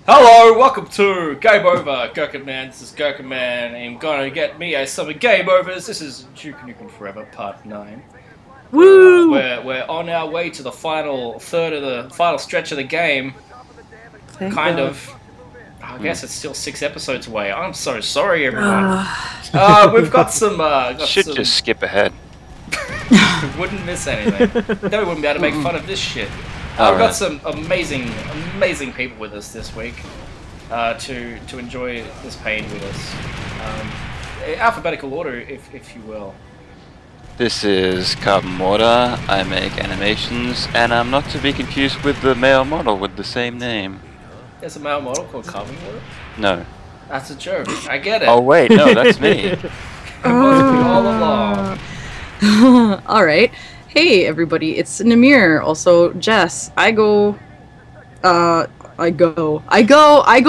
Hello, welcome to Game Over, Gerkinman. This is Gerkinman. I'm gonna get me some game overs. This is Nukem Forever Part 9. Woo! We're on our way to the final third of the final stretch of the game. Thank kind God. of. I guess it's still 6 episodes away. I'm so sorry, everyone. We've got some. Just skip ahead. Wouldn't miss anything. Then we wouldn't be able to make fun of this shit. We've got some amazing people with us this week to enjoy this pain with us. Alphabetical order, if you will. This is Carbon Water. I make animations, and I'm not to be confused with the male model with the same name. There's a male model called Carbon Water? No. That's a joke. I get it. Oh wait, no, that's me. It was all along. Alright. Hey everybody, it's Namir, also Jess. I go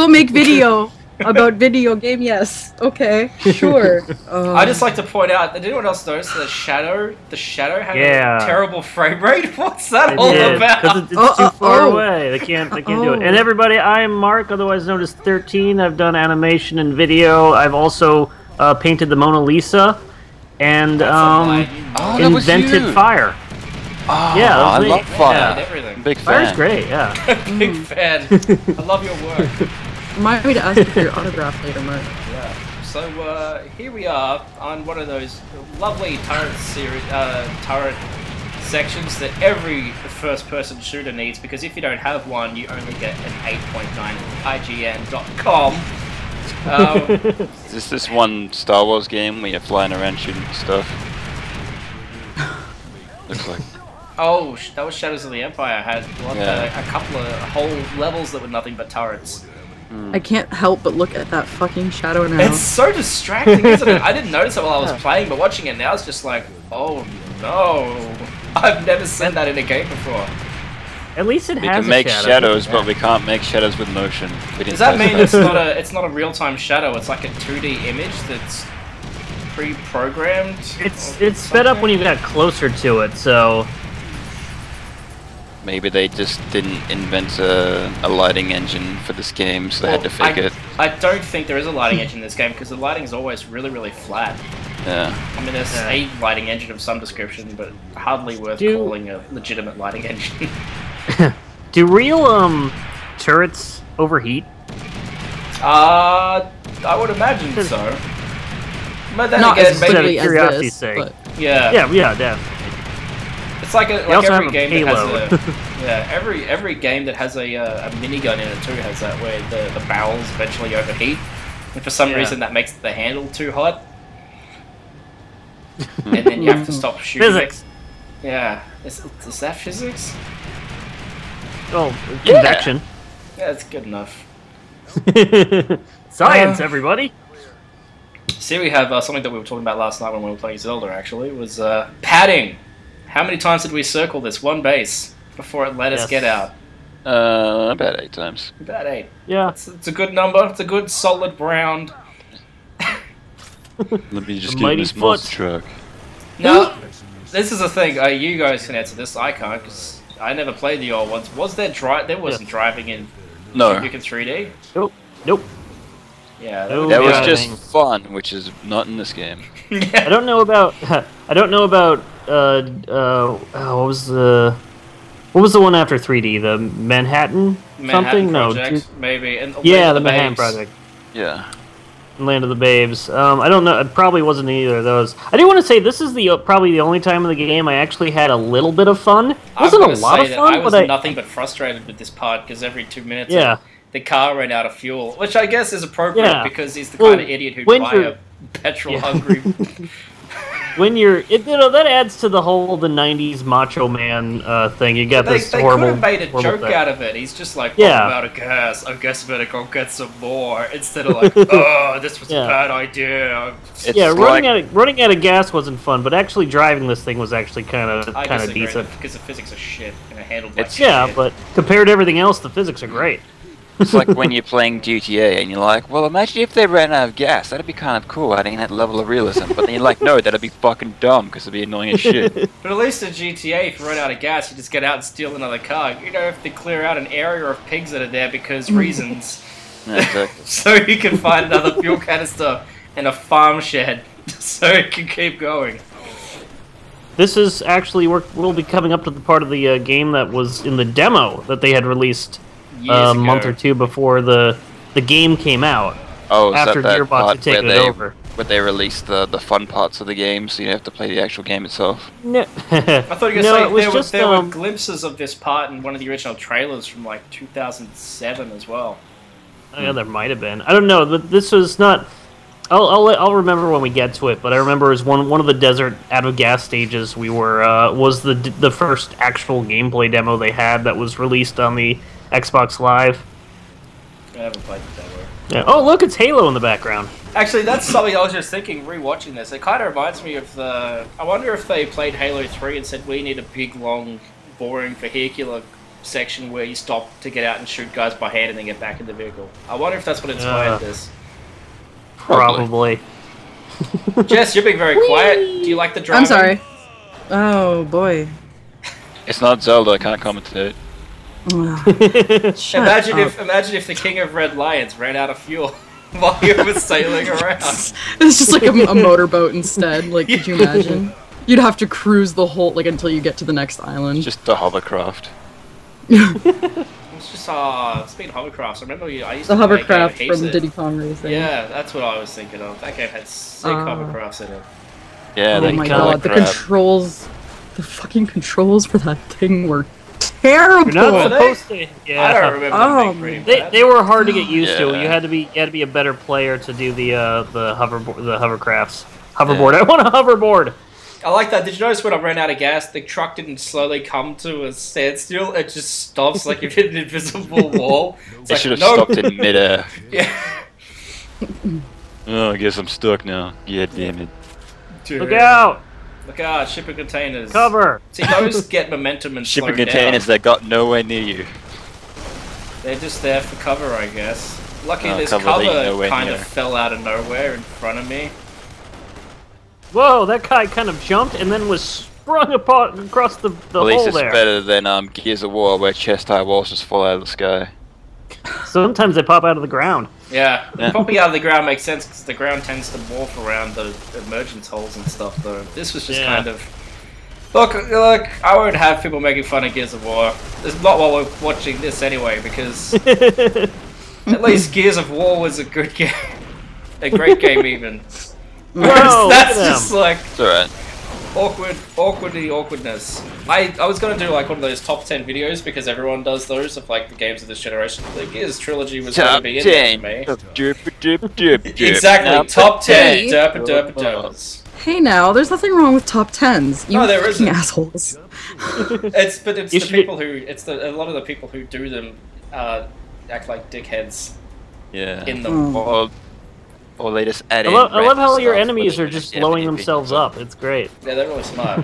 make video about video game, yes. Okay, sure. I just like to point out, did anyone else notice the shadow had a terrible frame rate? What's that all about? Because it's too far away. They can't do it. And everybody, I'm Mark, otherwise known as 13. I've done animation and video. I've also painted the Mona Lisa and invented fire. Oh, yeah, I love fire. Yeah. Everything. Big fan. Fire's great, yeah. Big fan. I love your work. Remind me to ask you for your autograph later, Mark. Yeah. So here we are on one of those lovely turret sections that every first-person shooter needs, because if you don't have one, you only get an 8.9 IGN.com. Is this one Star Wars game where you're flying around shooting stuff? Looks like. Oh, that was Shadows of the Empire. Had a couple of whole levels that were nothing but turrets. I can't help but look at that fucking shadow now. It's so distracting, isn't it? I didn't notice it while I was playing, but watching it now, it's just like, oh no. I've never seen that in a game before. At least it we has can make shadow. shadows, but we can't make shadows with motion. Does that mean it's not a real-time shadow? It's like a 2D image that's pre-programmed? It's sped up when you got closer to it, so... Maybe they just didn't invent a lighting engine for this game, so they had to fake it. I don't think there is a lighting engine in this game, because the lighting is always really, really flat. Yeah. I mean, there's a lighting engine of some description, but hardly worth calling a legitimate lighting engine. Do real turrets overheat? I would imagine so. But then not again, as maybe quickly as curiosity's this, sake. but... Yeah, definitely. It's like every game that has a every game that has a minigun in it too has that, where the barrels eventually overheat, and for some reason that makes the handle too hot, and then you have to stop shooting. Physics. Yeah, is that physics? Oh, convection. Yeah, it's good enough. Science, everybody. See, we have something that we were talking about last night when we were playing Zelda. Actually, it was padding. How many times did we circle this one base before it let us get out? About 8 times. About 8. Yeah. It's a good number. It's a good solid round. Let me just get this monster truck. No, this is the thing. You guys can answer this. I can't, because I never played the old ones. Was there There wasn't driving in Nukem 3D? Nope. Yeah, that was just fun, which is not in this game. I don't know about. What was the one after 3D? The Manhattan something? Project, maybe. And the Manhattan Project. Yeah. Land of the Babes. I don't know. It probably wasn't either of those. I do want to say this is probably the only time in the game I actually had a little bit of fun. It wasn't a lot of fun, I was nothing but frustrated with this part, because every 2 minutes the car ran out of fuel, which I guess is appropriate because he's the kind of idiot who'd buy a petrol-hungry... that adds to the whole the '90s Macho Man thing. You got this horrible. They could have made a joke out of it. He's just like, I'm out of gas. I guess I better go get some more. Instead of like, oh, this was a bad idea. Running out of gas wasn't fun, but actually driving this thing was actually kind of decent. Because the physics are shit and it handled like shit. Yeah, but compared to everything else, the physics are great. It's like when you're playing GTA and you're like, well, imagine if they ran out of gas. That'd be kind of cool, adding that level of realism. But then you're like, no, that'd be fucking dumb because it'd be annoying as shit. But at least in GTA, if you run out of gas, you just get out and steal another car. You don't have to clear out an area of pigs that are there because reasons. Yeah, exactly. So you can find another fuel canister in a farm shed so it can keep going. This is actually, we'll be coming up to the part of the game that was in the demo that they had released a month or two before the game came out. Oh, after is that Gearbox part had taken where it over. Where they released the fun parts of the game, so you have to play the actual game itself? No. I thought you were No, saying there were just, glimpses of this part in one of the original trailers from like 2007 as well. Oh, yeah, there might have been. I don't know. This was not. I'll remember when we get to it. But I remember it was one of the desert out of gas stages. We were was the first actual gameplay demo they had that was released on the Xbox Live. I haven't played the demo. Yeah. Oh, look, it's Halo in the background. Actually, that's something I was just thinking, rewatching this. It kind of reminds me of the... I wonder if they played Halo 3 and said, we need a big, long, boring vehicular section where you stop to get out and shoot guys by hand and then get back in the vehicle. I wonder if that's what inspired this. Probably. Jess, you're being very quiet. Do you like the driving? I'm sorry. Oh, boy. It's not Zelda, I can't commentate. Imagine if the King of Red Lions ran out of fuel while he was sailing around. It's just like a motorboat instead. Like, could you imagine? You'd have to cruise the whole, like, until you get to the next island. It's just the hovercraft. It's just, speaking of hovercrafts, I remember I used The to play a game hovercraft with heaps from of- Diddy Kong Racing. Yeah, that's what I was thinking of. That game had sick hovercrafts in it. Yeah, Oh they my kinda god, like the crab. controls, the fucking controls for that thing were terrible. You're not Were they? supposed to. I Yeah. don't remember them being pretty bad. They were hard to get used to. Yeah. You had to be a better player to do the hovercrafts. Hoverboard. Yeah. I want a hoverboard. I like that. Did you notice when I ran out of gas, the truck didn't slowly come to a standstill? It just stops like if you hit an invisible wall. It's They like, should have no. stopped in midair. Yeah. Oh, I guess I'm stuck now. Yeah, damn it. Dude. Look out! Look out, shipping containers. Cover. See, those get momentum and Shipping slow containers down. that got nowhere near you. They're just there for cover, I guess. Lucky Oh, this cover that you cover nowhere kind near. of fell out of nowhere in front of me. Whoa, that guy kind of jumped and then was sprung across the At least hole it's there. better than Gears of War, where chest-high walls just fall out of the sky. Sometimes they pop out of the ground. Yeah, Yeah. popping out of the ground makes sense because the ground tends to morph around the emergence holes and stuff, though. This was just Yeah. kind of... Look, I won't have people making fun of Gears of War. It's not while we're watching this anyway, because at least Gears of War was a good game. A great game, even. Whereas Whoa, that's look at just like It's alright. awkwardness. I was gonna do like one of those top 10 videos because everyone does those of like the games of this generation. The Gears trilogy was gonna Top be in there 10. for me. Drip, drip, drip, drip. Exactly, Now top 10. Hey. Derpa derpa derpas. Hey now, there's nothing wrong with top 10s. You No, there fucking isn't. assholes. It's You the should- people who a lot of the people who do them act like dickheads Yeah. in them. Or they just add I in. love how random your stuff enemies with are just the blowing epic themselves videos. up. It's great. Yeah, they're really smart.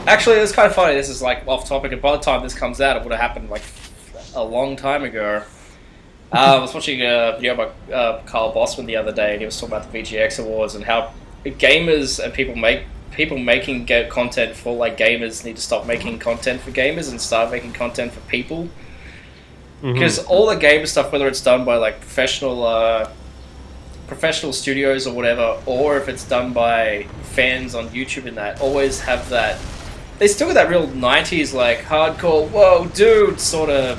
Actually, it's kind of funny. This is like off topic, and by the time this comes out, it would have happened like a long time ago. I was watching a video by Carl Bossman the other day, and he was talking about the VGX Awards and how gamers and people making content for like gamers need to stop making content for gamers and start making content for people. Because all the gamer stuff, whether it's done by like professional studios or whatever, or if it's done by fans on YouTube and that, always have that. They still got that real 90s like hardcore, whoa, dude, sort of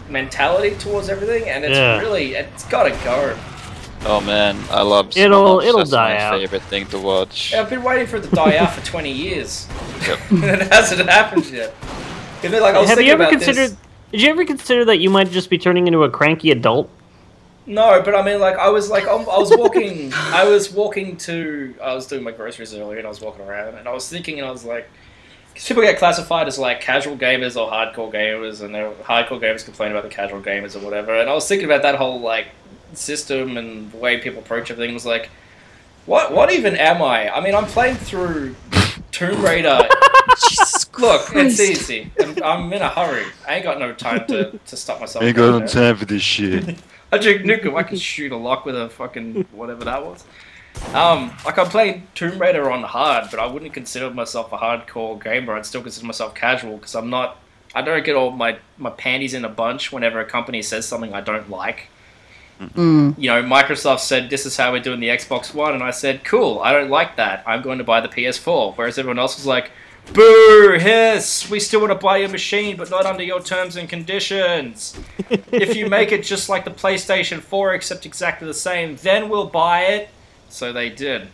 mentality towards everything, and it's it's gotta go. Oh man, I love It'll Smosh. That's die my out. favorite thing to watch. Yeah, I've been waiting for it to die out for 20 years, Yep. and it hasn't happened yet. And then, like, I was Have thinking you ever about considered? this. Did you ever consider that you might just be turning into a cranky adult? No, but I mean, like, I was doing my groceries earlier, and I was walking around, and I was thinking, and I was like, because people get classified as like casual gamers or hardcore gamers, and hardcore gamers complain about the casual gamers or whatever, and I was thinking about that whole like system and the way people approach everything. Was like, what even am I? I mean, I'm playing through Tomb Raider. Jesus Look, it's Christ. easy. I'm in a hurry. I ain't got no time to stop myself. I ain't got no time for this shit. I drink Nukem. I can shoot a lock with a fucking whatever that was. Like I'm playing Tomb Raider on hard, but I wouldn't consider myself a hardcore gamer. I'd still consider myself casual because I'm not. I don't get all my panties in a bunch whenever a company says something I don't like. You know, Microsoft said this is how we're doing the Xbox One, and I said, cool. I don't like that. I'm going to buy the PS4. Whereas everyone else was like, boo, hiss. We still want to buy your machine, but not under your terms and conditions. If you make it just like the PlayStation 4, except exactly the same, then we'll buy it. So they did.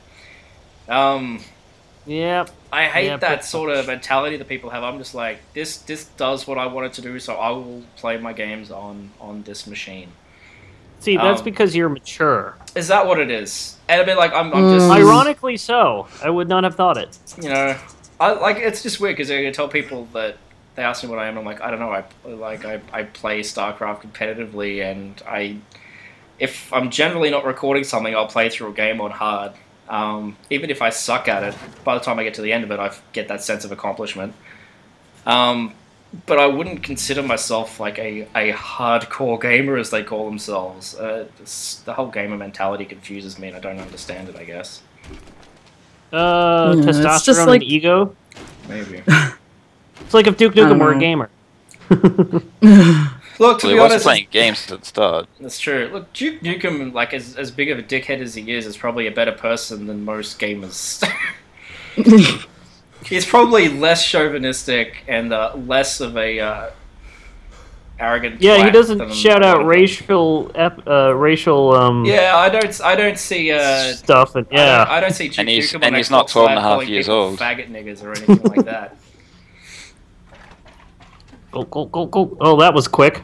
Yep. I hate that sort of mentality that people have. I'm just like, this does what I want it to do, so I will play my games on this machine. See, that's because you're mature. Is that what it is? And I mean, like, I'm just... Ironically so. I would not have thought it. You know, it's just weird because I tell people that they ask me what I am. I'm like, I don't know. I play StarCraft competitively, and if I'm generally not recording something, I'll play through a game on hard. Even if I suck at it, by the time I get to the end of it, I get that sense of accomplishment. But I wouldn't consider myself like a hardcore gamer, as they call themselves. The whole gamer mentality confuses me, and I don't understand it, I guess. Testosterone like... and ego? Maybe. It's like if Duke Nukem were a gamer. Look, to be He honest, was playing games at the start. that's true. Look, Duke Nukem, like as big of a dickhead as he is probably a better person than most gamers. He's probably less chauvinistic and less of a arrogant. Yeah, he twat doesn't than shout a lot out of racial. Yeah, I don't see stuff, and yeah. I don't see Duke And he's- Nukem on and he's not Xbox 12 and a Live half calling years people old. faggot niggas or anything like that. Go. Oh, that was quick.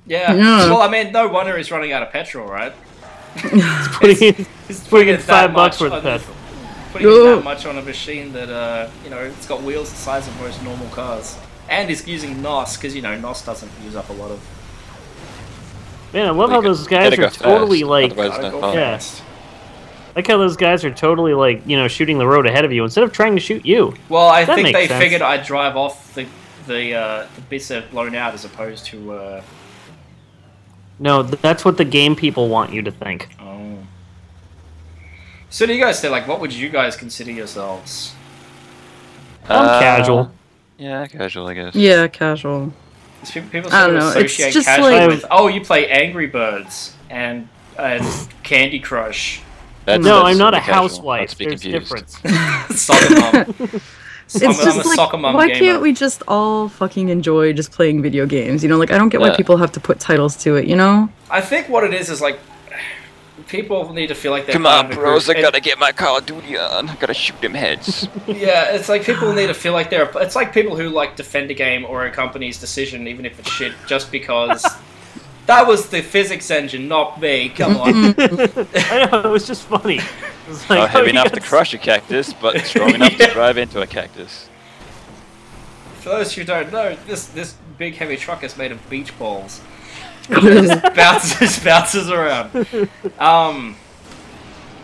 Yeah. Yeah. Well, I mean, no wonder he's running out of petrol, right? Putting in He's putting in it that $5 much worth on- of petrol. Putting in that much on a machine that, it's got wheels the size of most normal cars. And he's using NOS, because, NOS doesn't use up a lot of... Man, I love how those guys Gotta are go totally fast, like. otherwise Gotta no go fun. Yeah. fast. Like how those guys are totally like, shooting the road ahead of you instead of trying to shoot you. Well, I That think makes they sense. figured I'd drive off the bits that have blown out as opposed to... No, that's what the game people want you to think. Oh. So do you guys say, like, what would you guys consider yourselves? I'm casual. Yeah, casual, I guess. Yeah, casual. People I sort don't of know, it's associate just casual like- with, oh, you play Angry Birds and Candy Crush. That's, No, that's I'm not a casual. housewife. Let's be There's confused. difference. Soccer mom. It's I'm a just like, soccer mom why gamer. can't we just all fucking enjoy just playing video games? Like, I don't get why Yeah. people have to put titles to it, I think what it is like, people need to feel like they're Come part on, of a bros, I group. gotta get my Call of Duty on. I gotta shoot them heads. Yeah, it's like people need to feel like they're... It's like people who, like, defend a game or a company's decision, even if it's shit, just because... That was the physics engine, not me. Come on. I know, it was just funny. It was like, Not heavy you enough got to crush a cactus, but strong enough to drive into a cactus. For those who don't know, this big heavy truck is made of beach balls. It bounces around.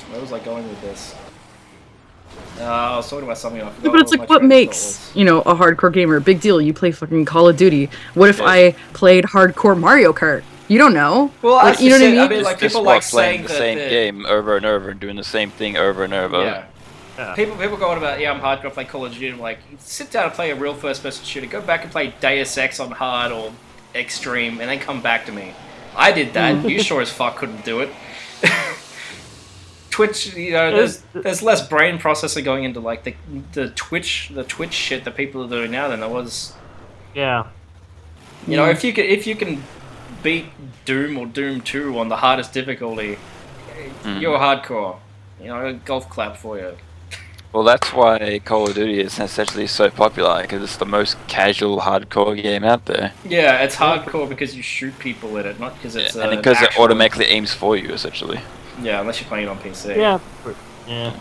Where was I going with this? I was talking about something I forgot. But it's like, what makes, a hardcore gamer? Big deal, you play fucking Call of Duty. What if I played hardcore Mario Kart? You don't know. Well, Like, you know what I mean? I mean, like, It's just people what like saying playing the that same they're- game over and over and doing the same thing over and over. Yeah. Yeah. People go on about, I'm hardcore, play Call of Duty. I'm like, sit down and play a real first-person shooter. Go back and play Deus Ex on hard or extreme, and then come back to me. I did that. You sure as fuck couldn't do it. Twitch, there's less brain processing going into like the Twitch shit that people are doing now than there was. Yeah. If you can beat Doom or Doom 2 on the hardest difficulty, you're hardcore. A golf clap for you. Well, that's why Call of Duty is essentially so popular, because it's the most casual, hardcore game out there. Yeah, it's hardcore because you shoot people in it, not because it's and because it automatically aims for you, essentially. Yeah, unless you're playing it on PC. Yeah. Yeah.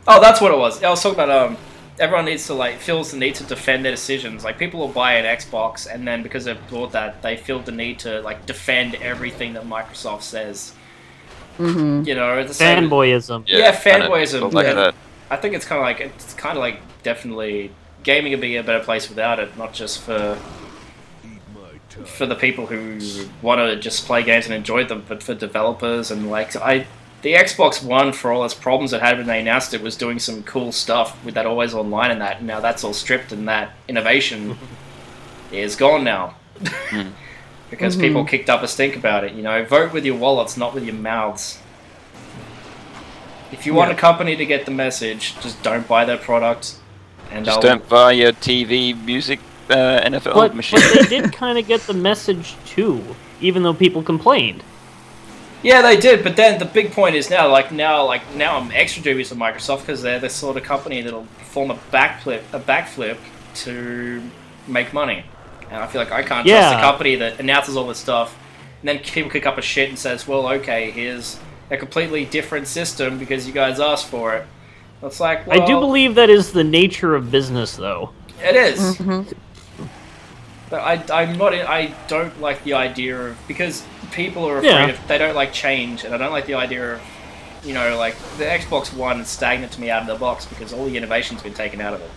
Oh, that's what it was. I was talking about everyone needs to feels the need to defend their decisions. Like people will buy an Xbox and then because they've bought that, they feel the need to defend everything that Microsoft says. Mm-hmm. It's the same. Fanboyism. Yeah, fanboyism. Stuff like Yeah. that. I think it's kind of like definitely gaming would be a better place without it, not just for the people who want to just play games and enjoy them, but for developers and the Xbox One, for all its problems it had when they announced it, was doing some cool stuff with that always online and that. And now that's all stripped, and that innovation is gone now because people kicked up a stink about it. You know, vote with your wallets, not with your mouths. If you want a company to get the message, just don't buy their product. And just don't buy your TV, music, NFL machine. But they did kind of get the message too, even though people complained. Yeah, they did, but then the big point is now I'm extra dubious of Microsoft because they're the sort of company that'll perform a backflip to make money. And I feel like I can't trust a company that announces all this stuff, and then people kick up a shit and says, well, okay, here's a completely different system because you guys asked for it. It's like, well, I do believe that is the nature of business, though. It is. But I don't like the idea of, because people are afraid of, they don't like change, and I don't like the idea of, you know, like, the Xbox One is stagnant to me out of the box because all the innovation's been taken out of it.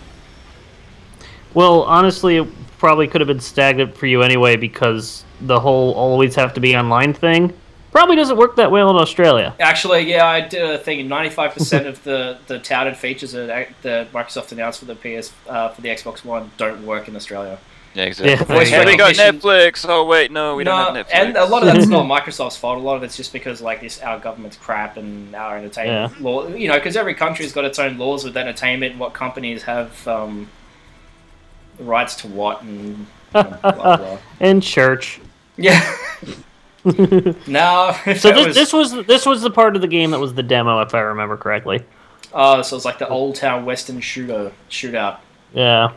Well, honestly, it probably could have been stagnant for you anyway because the whole always have to be online thing probably doesn't work that well in Australia. Actually, yeah, I did a thing. 95% of the touted features that Microsoft announced for the for the Xbox One don't work in Australia. Yeah, exactly. Yeah, we got Netflix. Oh wait, no, we don't have Netflix. And a lot of that's not Microsoft's fault. A lot of it's just because like our government's crap and our entertainment law. You know, because every country's got its own laws with entertainment and what companies have rights to what and blah blah. And church. Yeah. No. So this was the part of the game that was the demo, if I remember correctly. Oh, so it's like the Old Town Western shootout. Yeah.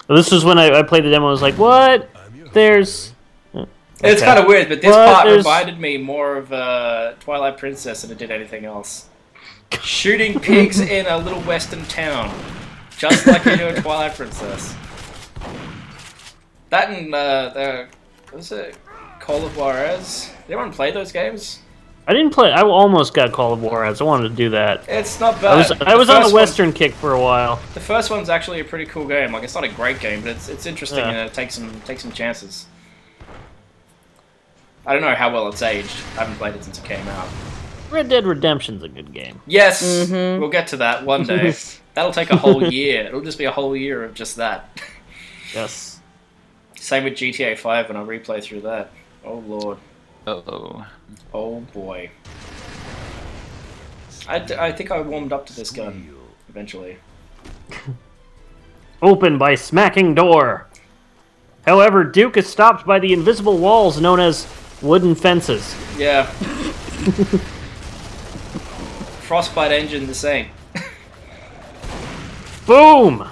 This was when I played the demo. I was like, "What? There's." It's kind of weird, but this part reminded me more of Twilight Princess than it did anything else. Shooting pigs in a little western town, just like you do in Twilight Princess. That and what was it? Call of Juarez. Did anyone play those games? I didn't play. I almost got Call of Juarez. I wanted to do that. It's not bad. I was on a Western kick for a while. The first one's actually a pretty cool game. Like, it's not a great game, but it's interesting and it takes some chances. I don't know how well it's aged. I haven't played it since it came out. Red Dead Redemption's a good game. Yes, we'll get to that one day. That'll take a whole year. It'll just be a whole year of just that. Yes. Same with GTA 5 when I replay through that. Oh lord. Uh-oh. Oh boy. I think I warmed up to this gun eventually. Open by smacking door. However, Duke is stopped by the invisible walls known as wooden fences. Yeah. Frostbite engine the same. Boom!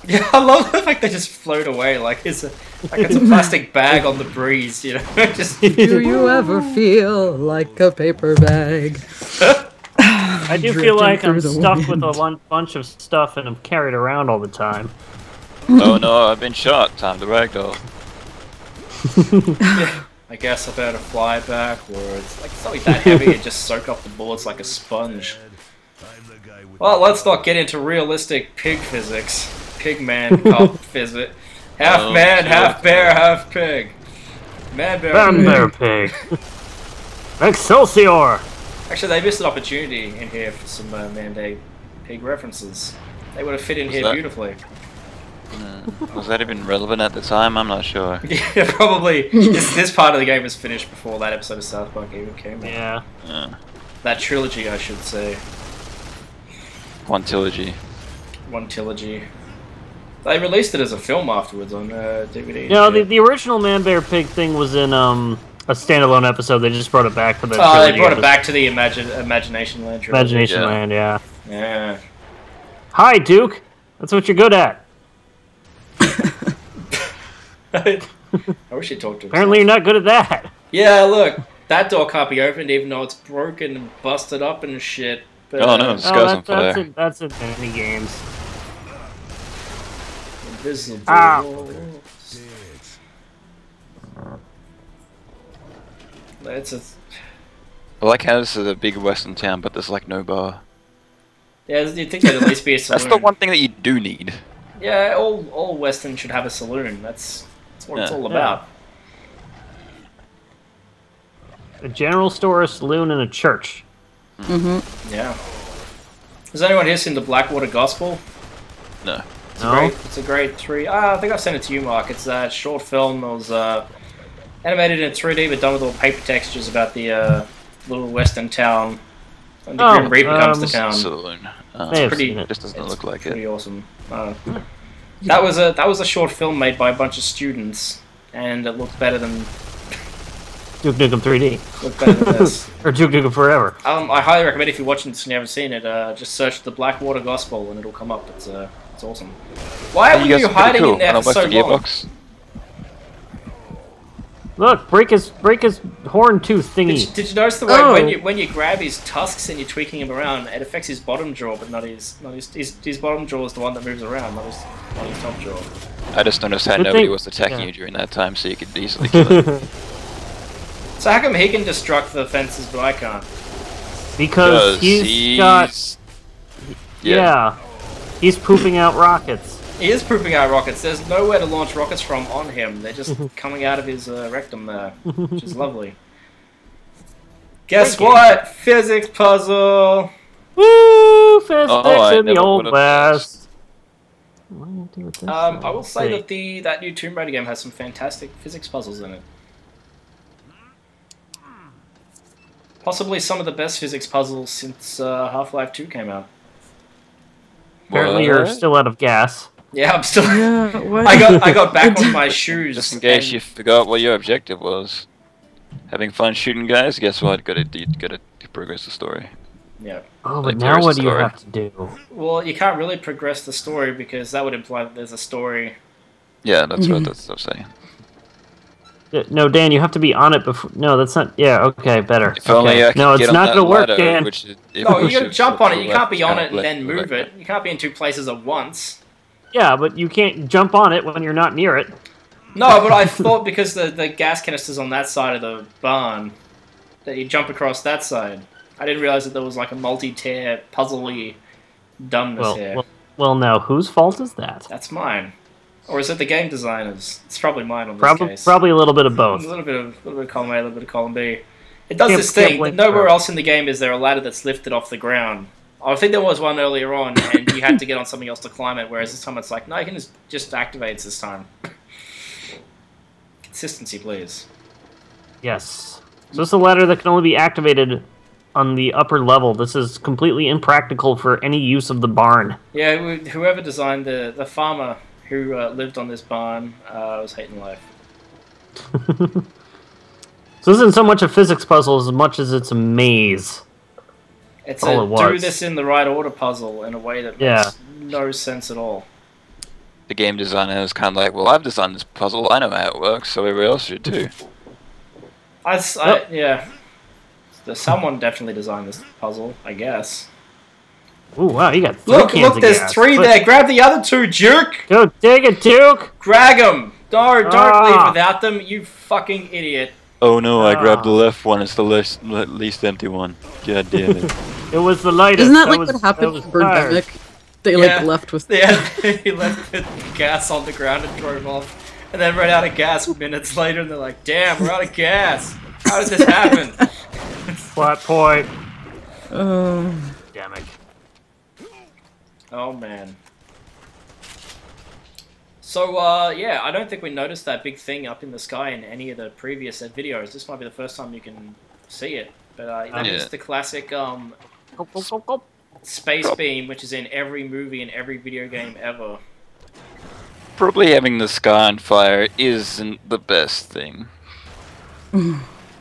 Yeah, I love the fact they just float away like it's a plastic bag on the breeze, you know. Just. Do you ever feel like a paper bag? I do feel like I'm stuffed with a bunch of stuff and I'm carried around all the time. Oh no, I've been shot. Time to ragdoll. Yeah, I guess I better fly backwards. Like, it's not like that heavy, it just soak up the bullets like a sponge. Well, let's not get into realistic pig physics. Pigman cop physics. Half man, half bear, half pig. Man, bear, pig. Excelsior! Actually, they missed an opportunity in here for some man-day pig references. They would have fit in here beautifully. Was that even relevant at the time? I'm not sure. Yeah, probably. This part of the game was finished before that episode of South Park even came out. Yeah. That trilogy, I should say. One trilogy. They released it as a film afterwards on DVD. No, the original Man Bear Pig thing was in a standalone episode. They just brought it back for the. Oh, they brought it back to the Imagination Land trilogy. Imagination Land, yeah. Yeah. Hi, Duke. That's what you're good at. I wish you talked to him. Apparently, you're not good at that. Yeah, look, that door can't be opened even though it's broken and busted up and shit. But, oh no, this goes on fire. That's in many games. Invisible. It's a. I like how this is a big western town, but there's like no bar. Yeah, you'd think there'd at least be a saloon. That's the one thing that you do need. Yeah, all Western should have a saloon. That's what it's all about. A general store, a saloon, and a church. Mm-hmm. Yeah. Has anyone here seen the Blackwater Gospel? No. It's a great 3. I think I've sent it to you, Mark. It's a short film that was animated in 3D, but done with all paper textures about the little western town. And the Grim Reaper comes to town. Saloon. It just doesn't look like pretty it. Awesome. That was a short film made by a bunch of students, and it looked better than Duke Nukem 3D. Looked better than this. Or Duke Nukem Forever. I highly recommend if you're watching this and you haven't seen it, just search the Blackwater Gospel and it'll come up. It's awesome. Why were you hiding in there for so long? Look, break his horn tooth thingy. Did you notice the way when you grab his tusks and you're tweaking him around, it affects his bottom jaw, but not his bottom jaw is the one that moves around, not his top jaw. I just noticed how nobody was attacking you during that time, so you could easily kill it. So how come he can destruct the fences but I can't? Because he's got... Yeah. He's pooping out rockets. He is pooping out rockets. There's nowhere to launch rockets from on him. They're just coming out of his rectum there, which is lovely. Guess what? Physics puzzle! Woo! Physics in the Old West. I will say that that new Tomb Raider game has some fantastic physics puzzles in it. Possibly some of the best physics puzzles since Half-Life 2 came out. Apparently you're still out of gas. Yeah, I'm still... Yeah, what? I got back on my shoes. Just in case you forgot what your objective was. Having fun shooting guys? Guess what? Gotta progress the story. Yeah. Oh, but now what do you have to do? Well, you can't really progress the story because that would imply that there's a story. Yeah, that's what I'm saying. No, Dan, you have to be on it before... No, that's not... Yeah, okay, better. If only I could no, it's not going to work, Dan. No, you gotta jump on it. You can't be on it and then move it. You can't be in two places at once. Yeah, but you can't jump on it when you're not near it. No, but I thought because the gas canister's on that side of the barn, that you jump across that side. I didn't realize that there was like a multi-tier, puzzly dumbness here. Well, now, whose fault is that? That's mine. Or is it the game designer's? It's probably mine on this case. Probably a little bit of both. A little bit of column A, a little bit of column B. It does this thing, that nowhere else in the game is there a ladder that's lifted off the ground. I think there was one earlier on, and you had to get on something else to climb it, whereas this time it's like, no, you can just activate this time. Consistency, please. Yes. So this is a ladder that can only be activated on the upper level. This is completely impractical for any use of the barn. Yeah, whoever designed the farmer who lived on this barn was hating life. So this isn't so much a physics puzzle as much as it's a maze. It's a do this in the right order puzzle in a way that makes no sense at all. The game designer is kind of like, well, I've designed this puzzle, I know how it works, so everybody else should too. Yeah. Someone definitely designed this puzzle, I guess. Ooh, wow, you got three cans of there's gas. 3 there. Grab the other 2, Duke! Go dig it, Duke! Grab them! No, don't leave without them, you fucking idiot. Oh no, I grabbed the left one, it's the least empty one. God damn it. It was the lightest. Isn't that like what happened in Birdemic? They left with... Yeah, he left the gas on the ground and drove off. And then ran out of gas minutes later and they're like, damn, we're out of gas. How did this happen? Flat point. Damn it. Oh man. So, yeah, I don't think we noticed that big thing up in the sky in any of the previous videos. This might be the first time you can see it. But that is the classic space beam, which is in every movie and every video game ever. Probably having the sky on fire isn't the best thing.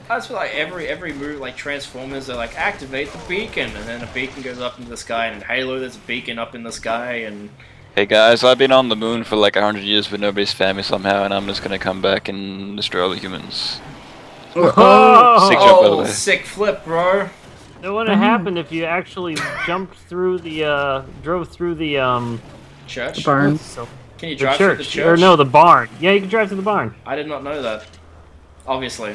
That's for like every movie, like Transformers, they're like, activate the beacon, and then a beacon goes up into the sky, and in Halo there's a beacon up in the sky, and... Hey guys, I've been on the moon for like 100 years, but nobody's found me somehow, and I'm just gonna come back and destroy all the humans. Sick flip, bro. That would have happened if you actually jumped through the, drove through the, church? The barn. Can you drive through the church? Or no, the barn. Yeah, you can drive through the barn. I did not know that. Obviously.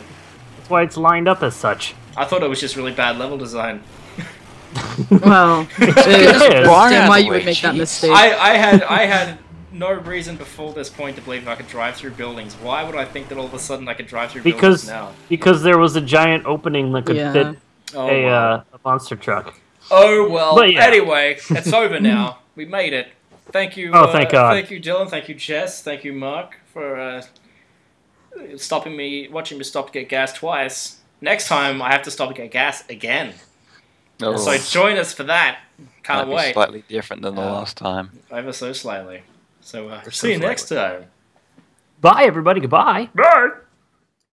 That's why it's lined up as such. I thought it was just really bad level design. Well, understand why you would make that mistake. I had no reason before this point to believe I could drive through buildings. Why would I think that all of a sudden I could drive through buildings now? Because there was a giant opening that could fit a monster truck. Oh, well, anyway, it's over now. We made it. Thank you. Oh, thank God. Thank you, Dylan. Thank you, Jess. Thank you, Mark, for watching me stop to get gas twice. Next time, I have to stop to get gas again. Oh. So join us for that. Can't wait. Slightly different than the last time. Ever so slightly. So see you next time. Bye, everybody. Goodbye. Bye.